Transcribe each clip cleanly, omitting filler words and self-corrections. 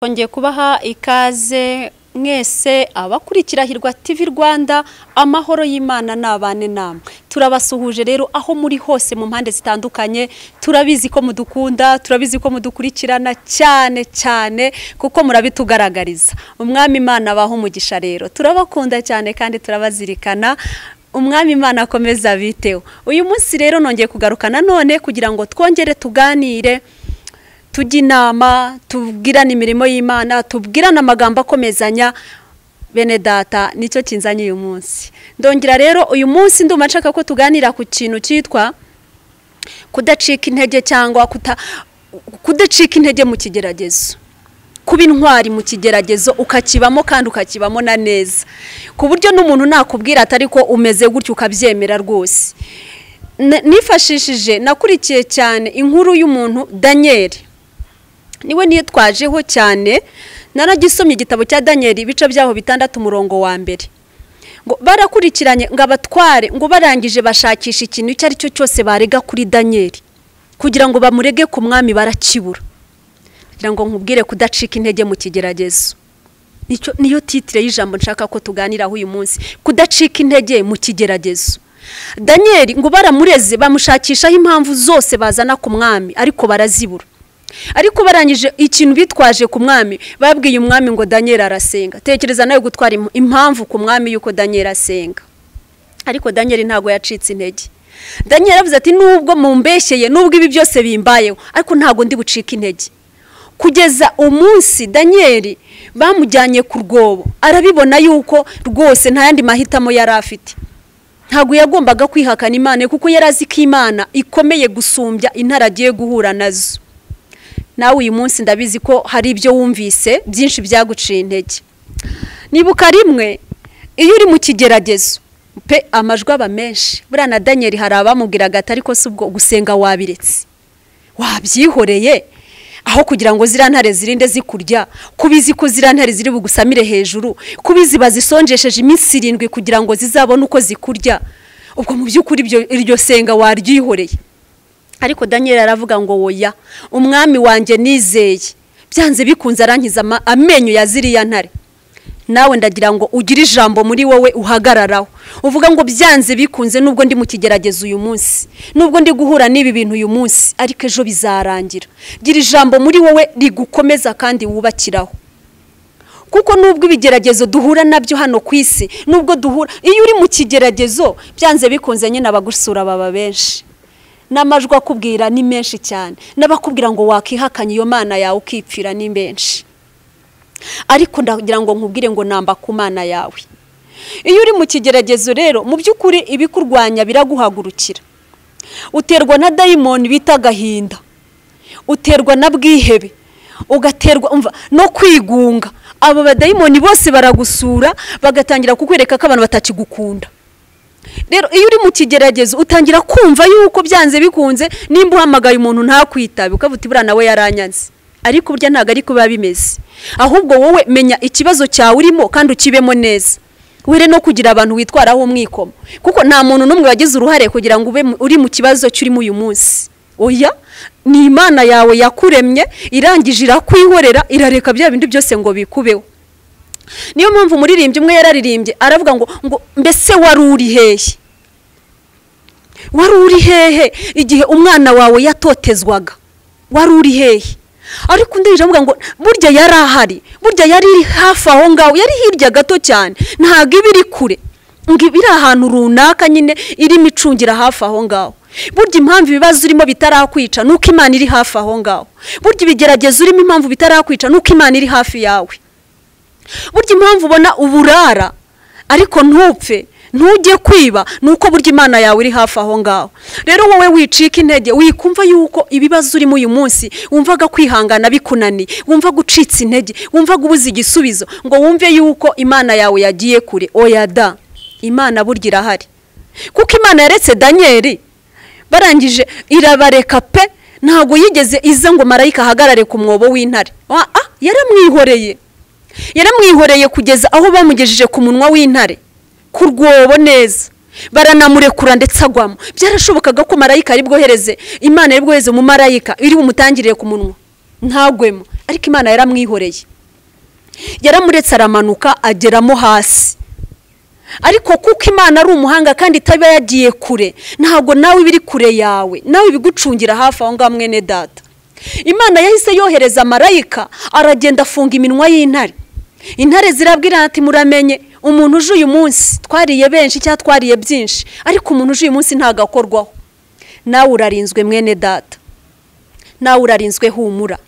Kongeye kubaha ikaze mwese abakurikira Hirwa TV Rwanda, amahoro y'Imana nabane namwe. Turabasuhuje rero aho muri hose mu mpande zitandukanye. Turabizi ko mudukunda, turabizi ko mudukurikirana cyane kuko murabitugaragariza. Umwami Imana abaho umugisha rero. Turabakunda cyane kandi turabazirikana. Umwami Imana akomeza biteho. Uyu munsi rero nongeye kugarukana none kugira ngo twongere tuganire, tujya inama, tubwirana imirimo y'Imana, tubwirana amagambo akomezanya. Bene data, nicyo kinzanye uyu munsi. Ndongera rero uyu munsi ndumva nshaka ko tuganira ku kintu cyitwa kudacika intege cyangwa kudacika intege mu kigeragezo. Kuba intwari mu kigeragezo ukakibamo kandi ukakibamo na neza, ku buryo n'umuntu nakubwira atari ko umeze gutyo ukabyemera rwose. Nifashishije nakurikiye cyane inkuru y'umuntu Daniel. Niwe niyo twajeho cyane. Naragisomye igitabo cya Daniel ibice byaho 6 umurongo wa mbere. Ngo barakurikiranye ngo abatware ngo barangije bashakisha ikintu icyo ari cyo cyose barega kuri Daniel kugira ngo bamurege ku mwami, barakibura. Kugira ngo nkubwire kudacika intege mu kigeragezo. Niyo titre y'ijambo nshaka ko tuganiraho uyu munsi, kudacika intege mu kigeragezo. Daniel ngo baramureze bamushakishaho impamvu zose bazana ku mwami, ariko barazibura. Ariko barangije ikintu bitwaje ku mwami, babwiye umwami ngo Daniel arasenga. Tekereza nayo gutwara impamvu ku mwami yuko Daniel asenga. Ariko Daniel ntago yacitse intege. Daniel avuze ati nubwo mumbeshyeye, nubwo ibi byose bimbayeho, ariko ntago ndi bucika intege. Kugeza umunsi Daniel bamujyanye ku rwobo, arabibona yuko rwose nta yandi mahitamo yari afite. Ntago yagombaga kwihakana Imana kuko yarazi ko Imana ikomeye gusumbya intare agiye guhura nazo. Nawe uyu munsi ndabizi ko hari ibyo wumvise byinshi byaguciye intege. Nibuka rimwe iyo uri mu kigeragezo pe amajwi aba menshi. Buriya na Daniel hari abamubwiraga atari ko si ubwo gusenga wabiretse, wabyihoreye aho kugira ngo zirantare zirinde zikurya, kubizi ko zirantare ziri bugusamire hejuru, kubizi bazisonjesheje iminsi 7 kugira ngo zizabone uko zikurya. Ubwo mu by'ukuri iryo senga waryihoreye. Ariko Daniel aravuga ngo woya, umwami wanjye nizeye, byanze bikunze arankiza amenyo ya ziriya ntare. Nawe ndagira ngo ugire ijambo muri wowe uhagararaho, uvuga ngo byanze bikunze nubwo ndi mu kigeragezo uyu munsi, nubwo ndi guhura n'ibi bintu uyu munsi, ariko ejo bizarangira. Gira ijambo muri wowe rigukomeza kandi wubakiraho. Kuko nubwo ibigeragezo duhura nabyo hano ku isi, nubwo duhura, iyo uri mu kigeragezo byanze bikunze nyine abagusura baba benshi. Namajwi akubwira ni menshi cyane, nabakubwira ngo wakihakanye iyo Mana yawe ukipfira ni benshi. Ariko ndagira ngo nkubwire ngo namba ku Mana yawe. Iyo uri mu kigeragezo rero mu by'ukuri ibikurwanya biraguhagurukira. Uterwa na dayimoni bita gahinda, uterwa na bwihebe, ugaterwa no kwigunga. Abo badayimoni bose baragusura bagatangira kukwereka ko abantu batakigukunda. Rero iyo uri mu kigeragezo utangira kumva yuko byanze bikunze nimba uhamagaye umuntu ntakwitabe ukavuga bura nawe yaranyanze. Ariko burya ntago ari kuba bimeze. Ahubwo wowe menya ikibazo cyawe urimo kandi ukibemo neza. Were no kugira abantu witwaraho umwikomo, kuko nta muntu numwe wagize uruhare kugira ngo ube uri mu kibazo cy'urimo uyu munsi. Oya, ni Imana yawe yakuremye, irangije irakwihorera, irareka bya bindi byose ngo bikubeho. Niyo mpamvu umuririmbyi umwe yararirimbye aravuga ngo mbese wari uri hehe igihe umwana wawe yatotezwaga? Wari uri hehe? Ariko ndije avuga ngo burya yari ahari, burya yari hafi aho ngaho, yari hirya gato cyane, ntago ibiri kure, ngo ibiri ahantu runaka nyine iri micungira hafi aho ngaho. Burya impamvu ibibazo urimo bitarakwica nuko Imana iri hafi aho ngaho. Burya ibigeragezo urimo impamvu bitarakwica nuko Imana iri hafi yawe. Burya impamvu ubona uburara ariko ntupfe, ntujye kwiba, nuko burya Imana yawe iri hafi aho ngaho. Rero wowe wicika intege, wikumva yuko ibibazo urimo uyu munsi wumvaga kwihangana bikunani, wumva gucitsa intege, wumva gubuza igisubizo, ngo wumve yuko Imana yawe yagiye kure. Oya da, Imana burya irahari. Kuko Imana yaretse Daniel barangije irabareka pe, ntago yigeze iza ngo marayika ahagarare ku mwobo w'intare. Yaramwihoreye kugeza aho bamugejeje ku munwa w'intare, ku rwobo neza. Baranamurekura ndetse agwamo. Byarashobokaga ko marayika ari bwohereze, Imana ari bwohereze mu marayika iri bumutangirire ku munwa, ntagwemo. ariko Imana yaramwihoreye, yaramuretse aramanuka ageramo hasi. Ariko kuko Imana ari umuhanga kandi itaba yagiye kure, ntabwo nawe ibiri kure yawe, nawe bigucungira hafi aho ngaho mwene data. Imana yahise yohereza marayika aragenda afunga iminwa y'intare. Intare zirabwira ati muramenye umuntu uje uyu munsi twariye benshi cyangwa twariye byinshi, ariko umuntu uje uyu munsi ntagakorwaho. Nawe urarinzwe mwene data, nawe urarinzwe, humura.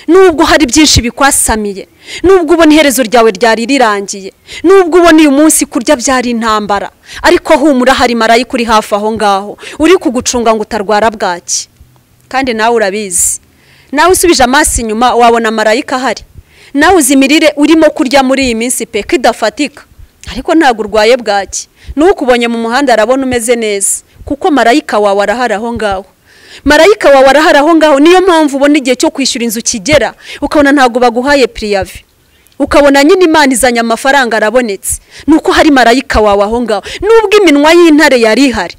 Nubwo hari byinshi bikwasamiye, nubwo ubona iherezo ryawe ryari rirangiye, nubwo ubona uyu munsi kurya byari intambara, ariko humura, hari marayika uri hafi aho ngaho uri kugucunga ngo utarwara bwaki. Kandi nawe urabizi, nawe usubije amaso inyuma wabona marayika ahari. Nawe uzimirire urimo kurya muri iyi minsi pe kidafatika, ariko ntabwo urwaye bwaki. N'ukubonye mu muhanda arabona umeze neza, kuko marayika wawe arahari aho ngaho. Marayika wawe arahari aho ngaho. Niyo mpamvu ubona igihe cyo kwishyura inzu kigera ukabona ntabwo baguhaye priyavi, ukabona nyine Imana izanye amafaranga arabonetse, nuko hari marayika wawe aho ngaho. Nubwo iminwa y'intare yari ihari,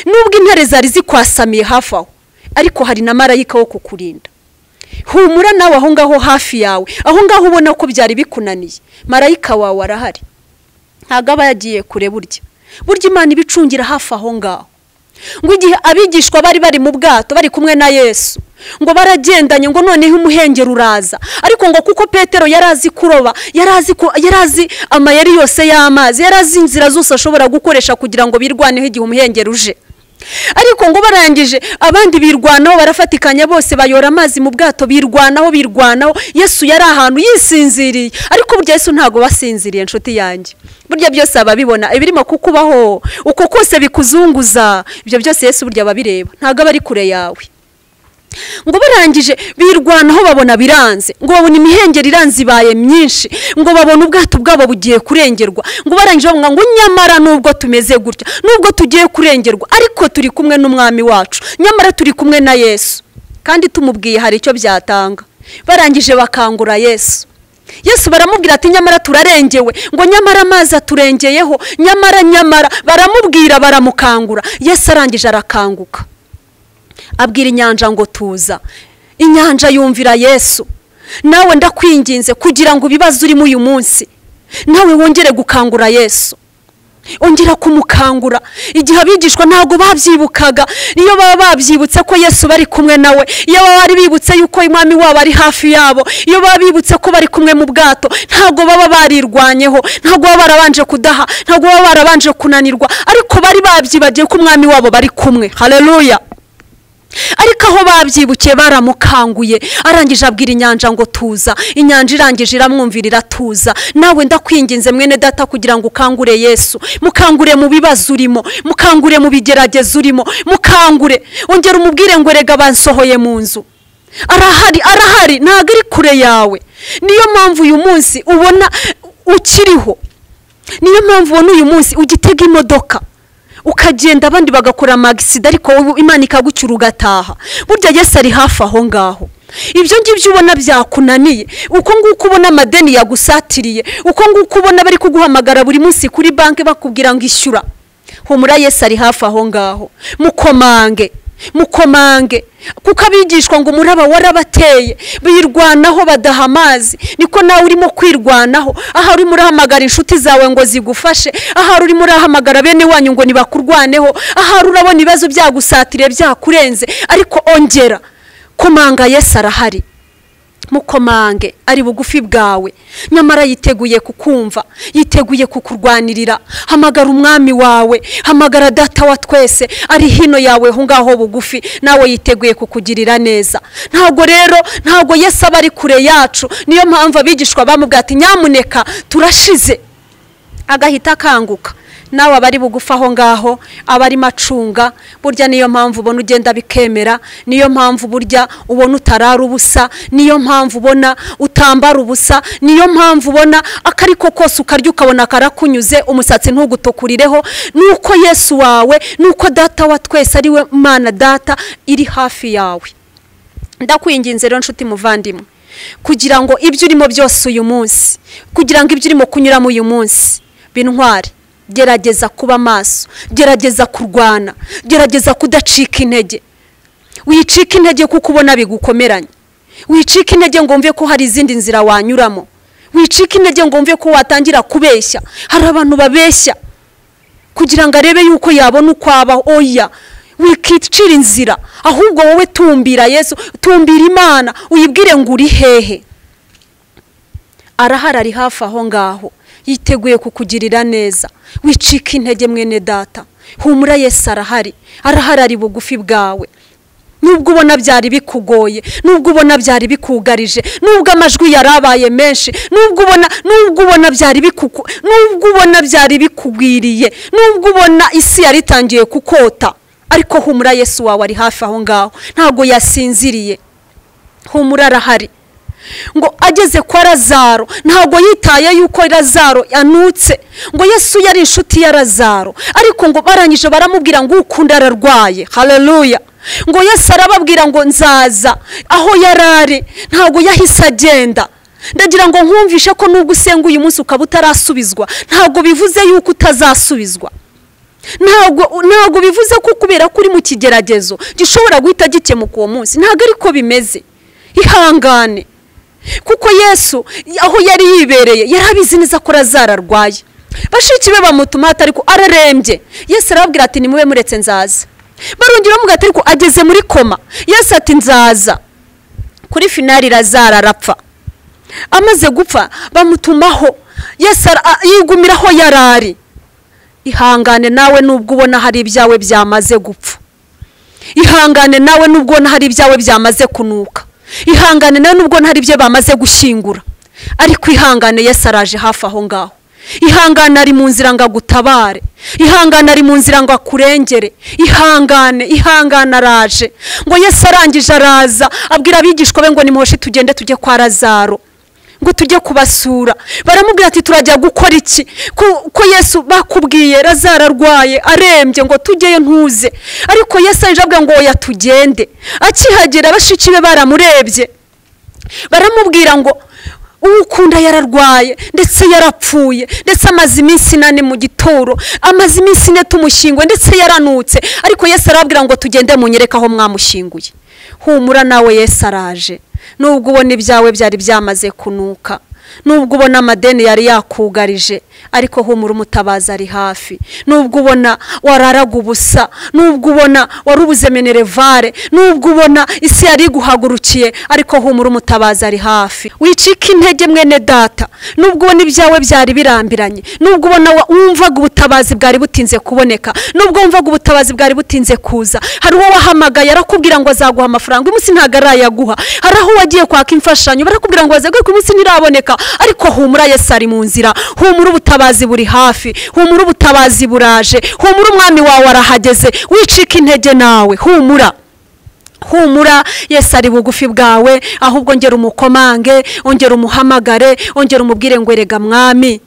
nubwo intare zari zikwasamiye hafi aho, ariko hari na marayika wo kukurinda. Humura nawe aho ngaho hafi yawe, aho ngaho ubona ko byari bikunaniye, marayika wawe arahari, ntabwo aba yagiye kure. Burya Imana ibicungira hafi aho ngaho. Ngo igihe abigishwa bari mu bwato bari kumwe na Yesu, ngo baragendanye, ngo noneho umuhengeri uraza, ariko ngo kuko Petero yarazi kuroba, yarazi amayeri yose y'amazi, yarazi inzira zose ashobora gukoresha kugira ngo birwaneho igihe umuhengeri uje. Ariko ngo barangije abandi birwanaho, barafatikanya bose bayora amazi mu bwato, birwanaho. Yesu yari ahantu yisinziriye, ariko burya Yesu ntago basinziriye nshuti yanjye. Burya byose ababibona, ibirimo kukubaho uko kose bikuzunguza, ibyo byose Yesu burya ababireba, ntago aba ari kure yawe. Ngo barangije birwanaho babona biranze, ngo babona imihengeri iranze ibaye myinshi, ngo babona ubwato bwabo bugiye kurengerwa. Ngo barangije bavuga ngo nyamara nubwo tumeze gutya, nubwo tugiye kurengerwa, ariko turi kumwe n'umwami wacu, nyamara turi kumwe na Yesu, kandi tumubwiye hari icyo byatanga. Barangije bakangura Yesu. Yesu baramubwira ati nyamara turarengewe, ngo nyamara amazi aturengeyeho, nyamara baramubwira, baramukangura. Yesu arangije arakanguka, abwira inyanja ngo tuza. Inyanja yumvira Yesu. Nawe ndakwinginze kugira ngo ibibazo urimo uyu munsi nawe wongere gukangura Yesu, ongera kumukangura. Igihe abigishwa ntago babyibukaga, iyo baba babyibutse ko Yesu bari kumwe nawe, iyo baba bari bibutse yuko umwami wabo ari hafi yabo, iyo baba bibutse ko bari kumwe mu bwato, ntago baba barirwanyeho, ntago baba barabanje kudaha, ntago baba barabanje kunanirwa, ariko bari babyibagiye ko umwami wabo bari kumwe. Haleluya. Ariko aho babyibukiye baramukanguye, arangije abwira inyanja ngo tuza. Inyanja irangije iramwumvira iratuza. Nawe ndakwinginze mwene data kugira ngo ukangure Yesu, mukangure mu bibazo urimo, mukangure mu bigerageza urimo, mukangure. Ongera umubwire ngo rega bansohoye mu nzu, arahari, ntago ari kure yawe. Niyo mpamvu uyu munsi ubona ukiriho, niyo mpamvu ubona uyu munsi ugitega imodoka ukagenda, abandi bagakora amagisida, ariko Imana ikagucyura ugataha. Burya Yesu ari hafi aho ngaho. Ibyo ngibyo ubona byakunaniye, uko nguko ubona amadeni yagusatiriye, uko nguko ubona bari kuguhamagara buri munsi kuri banki bakubwira ngo ishyura, humura Yesu ari hafi aho ngaho. Mukomange, kuko abigishwa ngo umuraba warabateye, birwanaho badaha amazi, niko nawe urimo kwirwanaho. Aha urimo urahamagara inshuti zawe ngo zigufashe, aha urimo urahamagara bene wanyu ngo nibakurwaneho, aha urabona ibibazo byagusatiriye byakurenze, ariko ongera komanga, Yesu arahari. Mukomange, ari bugufi bwawe, nyamara yiteguye kukumva, yiteguye kukurwanirira. Hamagara umwami wawe, hamagara data wa twese, ari hino yawe ho ngaho bugufi, nawe yiteguye kukugirira neza. Ntago Yesu aba ari kure yacu. Niyo mpamvu abigishwa bamubwira ati nyamuneka turashize, agahita akanguka. Nawe abari bugufa aho ngaho, abari macunga. Burya niyo mpamvu ubona ugenda bikemera, niyo mpamvu burya ubona utarara ubusa, niyo mpamvu ubona utambara ubusa, niyo mpamvu ubona akariko kose ukarya ukabona karakunyuze, umusatsi ntugutukurireho. Nuko Yesu wawe, nuko data wa twese ari we Mana Data iri hafi yawe. Ndakwinginze rero nshuti muvandimwe, kugira ngo ibyo urimo byose uyu munsi, kugira ngo ibyo urimo kunyuramo uyu munsi bintware, gerageza kuba maso, gerageza kurwana, gerageza kudacika intege. Wicika intege kuko ubona bigukomeranye. wicika intege ngo wumve ko hari izindi nzira wanyuramo, wicika intege ngo wumve ko watangira kubeshya. Hari abantu babeshya kugira ngo arebe yuko yabona uko abaho. Oya, wikicira inzira, ahubwo wowe tumbira Yesu, tumbira Imana, uyibwire ngo uri hehe. Arahari, ari hafi aho ngaho, yiteguye kukugirira neza. Wicika intege mwene data, humura, Yesu arahari, ari bugufi bwawe. Nubwo ubona byari bikugoye, nubwo ubona byari bikugarije, nubwo amajwi yarabaye menshi, nubwo ubona byari bikugwiriye, nubwo ubona isi yari itangiye kukota, ariko humura, Yesu wawe ari hafi aho ngaho, ntago yasinziriye. Humura, arahari. Ngo ageze kwa Lazaro ntago yitaye yuko Lazaro yanutse, ngo Yesu yari inshuti ya Lazaro, ariko ngo barangije baramubwira ngo ukunda ararwaye. Haleluya. Ngo Yesu arababwira ngo nzaza aho yarari, ntago yahise agenda. Ndagira ngo nkumvishe ko nubwo usenga uyu munsi ukaba utarasubizwa, ntago bivuze yuko utazasubizwa. Ntago bivuze ko kubera kuri mu kigeragezo gishobora guhita gikemuka uwo munsi. Ntago ariko bimeze. Ihangane, kuko Yesu aho yari yibereye yarabizi neza ko Lazaro arwaye. Bashiki be bamutuma ariko ararembye. Yesu arababwira ati nimube muretse nzaza. Barongera bamuga ati ariko ageze muri koma. Yesu ati nzaza. Kuri finali Lazaro arapfa. Amaze gupfa bamutumaho, Yesu yigumira aho yarari. Ihangane nawe nubwo ubona hari ibyawe byamaze gupfa. Ihangane nawe nubwo ubona hari ibyawe byamaze kunuka. Ihangane nawe nubwo hari ibyo bamaze gushingura, ariko ihangane, Yesu araje hafi aho ngaho. Ihangane, ari mu nzira ngo agutabare. Ihangane, ari mu nzira ngo akurengere. Ihangane araje. Ngo Yesu arangije araza abwira abigishwa be ngo nimuhoshi tugende tujye kwa Lazaro, ngo tujye kubasura. Baramubwira ati turajya gukora iki? Ko Yesu bakubwiye Lazaro arwaye arembye ngo tujyeyo ntuze. Ariko Yesu aje abwira ngo oya tugende. Akihagera bashiki be baramurebye, baramubwira ngo ukunda yararwaye ndetse yarapfuye, ndetse amaze iminsi 4 mu gituro, amaze iminsi 4 tumushyingwe, ndetse yaranutse. Ariko Yesu arabwira ngo tugende munyereka aho mwamushyinguye. Humura nawe, Yesu araje. Nubwo ubona ibyawe byari byamaze kunuka, nubwo ubona amadeni yari yakugarije, ariko humura, umutabaza ari hafi. Nubwo ubona wararaga ubusa, nubwo ubona warubuze Minerevare, nubwo ubona isi yari guhagurukiye, ariko humura, umutabaza ari hafi. Wicika intege mwene data, nubwo ubona ibyawe byari birambiranye, nubwo ubona wumvaga ubutabazi bwari butinze kuboneka, nubwo wumvaga ubutabazi bwari butinze kuza. Hari uwo wahamagaye arakubwira ngo azaguha amafaranga, umunsi ntago arayaguha. Hari aho wagiye kwaka imfashanyo barakubwira ngo azaguhe, umunsi ntiraboneka. Ariko humura, Yesu ari mu nzira. Humura, ubutabazi buri hafi. Humura, ubutabazi buraje. Humura, umwami wawe arahageze. Wicika intege nawe, humura, Yesu ari bugufi bwawe. Ahubwo ongera umukomange, ongera umuhamagare, ongera umubwire ngo erega mwami,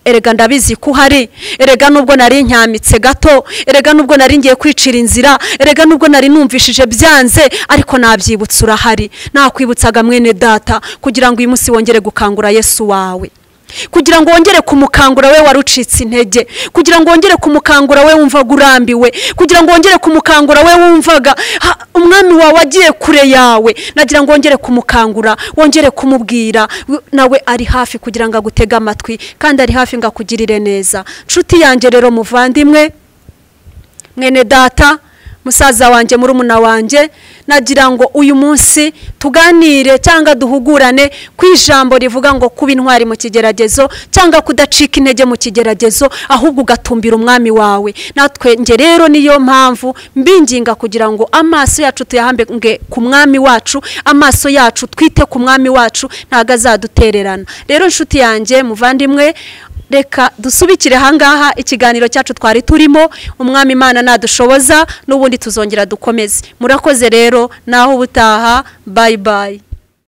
erega ndabizi ko uhari. Erega nubwo nari nyamitse gato, erega nubwo nari ngiye kwicira inzira, erega nubwo nari numvishije byanze, ariko nabyibutsa urahari. Nakwibutsaga mwene data kugira ngo uyu munsi wongere gukangura Yesu wawe, kugira ngo wongere kumukangura we warucitse intege, kugira ngo wongere kumukangura we wumvaga urambiwe, kugira ngo wongere kumukangura we wumvaga umwami wawe agiye kure yawe. Nagira ngo wongere kumukangura, wongere kumubwira nawe ari hafi kugira ngo agutege amatwi, kandi ari hafi ngo akugirire neza. Nshuti yanjye rero, muvandimwe, mwene data, musaza wanjye, murumuna wanjye, nagira ngo uyu munsi tuganire cyangwa duhugurane ku ijambo rivuga ngo kuba intwari mu kigeragezo, cyangwa kudacika intege mu kigeragezo, ahubwo ugatumbira umwami wawe. Natwe nge rero niyo mpamvu mbinginga kugira ngo amaso yacu tuyahambe ku mwami wacu, amaso yacu twite ku mwami wacu, ntago azadutererana. Rero nshuti yanjye, muvandimwe, reka dusubikire hangaha ikiganiro cyacu twari turimo. Umwami Imana nadushoboza n'ubundi tuzongera dukomeze. Murakoze rero, naho ubutaha. Bye bye.